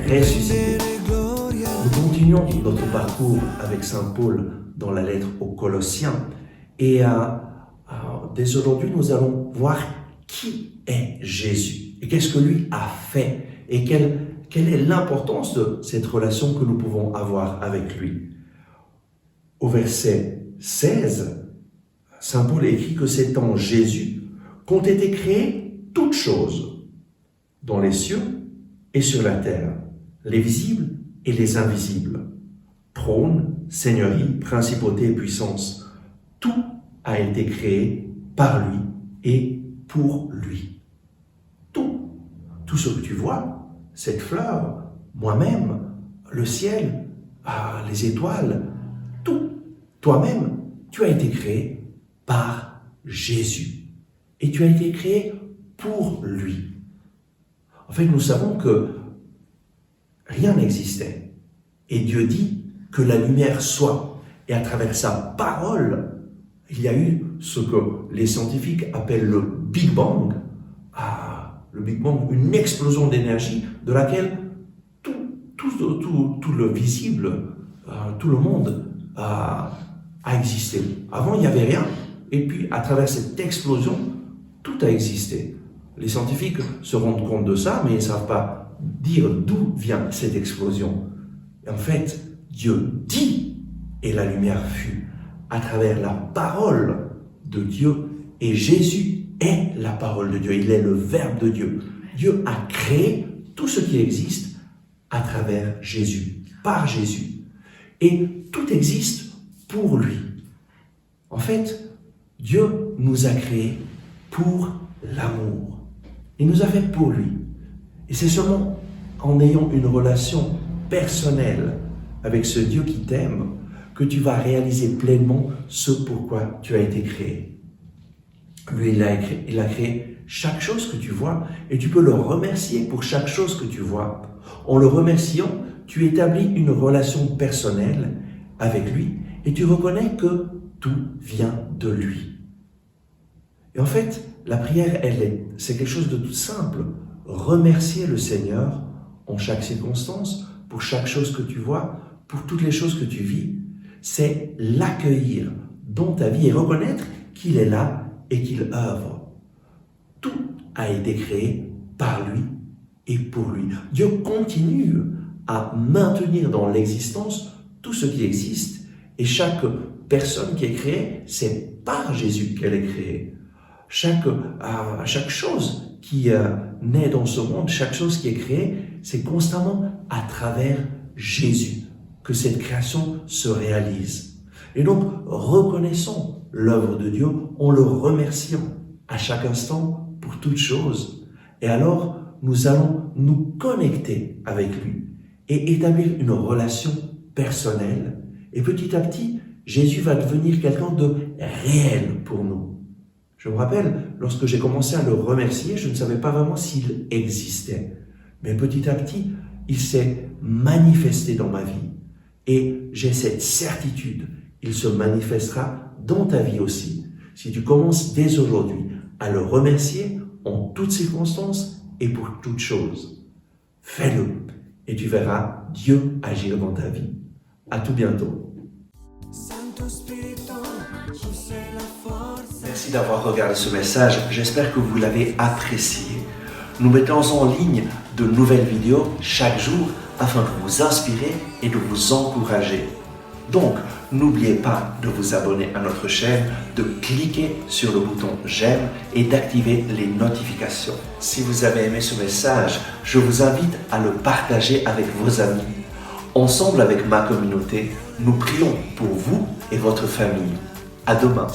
ressuscité. Nous continuons notre parcours avec Saint Paul dans la lettre aux Colossiens et dès aujourd'hui nous allons voir qui est Jésus et qu'est-ce que lui a fait et quelle est l'importance de cette relation que nous pouvons avoir avec lui. Au verset 16, Saint Paul écrit que c'est en Jésus qu'ont été créées toutes choses, dans les cieux et sur la terre, les visibles et les invisibles, trône, seigneurie, principauté et puissance. Tout a été créé par lui et pour lui. Tout ce que tu vois, cette fleur, moi-même, le ciel, les étoiles, tout, toi-même, tu as été créé par Jésus. Et tu as été créé pour lui. En fait, nous savons que rien n'existait. Et Dieu dit que la lumière soit. Et à travers sa parole, il y a eu ce que les scientifiques appellent le Big Bang. Le Big Bang, une explosion d'énergie de laquelle tout le visible, tout le monde a existé. Avant, il n'y avait rien. Et puis, à travers cette explosion, tout a existé. Les scientifiques se rendent compte de ça, mais ils ne savent pas dire d'où vient cette explosion. Et en fait, Dieu dit, et la lumière fut, à travers la parole de Dieu, et Jésus est la parole de Dieu, il est le Verbe de Dieu. Dieu a créé tout ce qui existe à travers Jésus, par Jésus. Et tout existe pour lui. En fait, Dieu nous a créés pour l'amour. Il nous a fait pour lui. Et c'est seulement en ayant une relation personnelle avec ce Dieu qui t'aime que tu vas réaliser pleinement ce pourquoi tu as été créé. Lui, il a créé chaque chose que tu vois et tu peux le remercier pour chaque chose que tu vois. En le remerciant, tu établis une relation personnelle avec lui et tu reconnais que tout vient de lui. Et en fait, la prière, c'est quelque chose de tout simple. Remercier le Seigneur en chaque circonstance, pour chaque chose que tu vois, pour toutes les choses que tu vis, c'est l'accueillir dans ta vie et reconnaître qu'il est là et qu'il œuvre. Tout a été créé par lui et pour lui. Dieu continue à maintenir dans l'existence tout ce qui existe et chaque personne qui est créée, c'est par Jésus qu'elle est créée. Chaque chose qui naît dans ce monde, chaque chose qui est créée, c'est constamment à travers Jésus que cette création se réalise. Et donc, reconnaissons l'œuvre de Dieu en le remerciant à chaque instant pour toutes choses. Et alors, nous allons nous connecter avec lui et établir une relation personnelle. Et petit à petit, Jésus va devenir quelqu'un de réel pour nous. Je me rappelle, lorsque j'ai commencé à le remercier, je ne savais pas vraiment s'il existait. Mais petit à petit, il s'est manifesté dans ma vie. Et j'ai cette certitude, il se manifestera dans ta vie aussi. Si tu commences dès aujourd'hui à le remercier en toutes circonstances et pour toutes choses, fais-le et tu verras Dieu agir dans ta vie. À tout bientôt. Merci d'avoir regardé ce message, j'espère que vous l'avez apprécié. Nous mettons en ligne de nouvelles vidéos chaque jour afin de vous inspirer et de vous encourager. Donc, n'oubliez pas de vous abonner à notre chaîne, de cliquer sur le bouton j'aime et d'activer les notifications. Si vous avez aimé ce message, je vous invite à le partager avec vos amis. Ensemble avec ma communauté, nous prions pour vous et votre famille. À demain.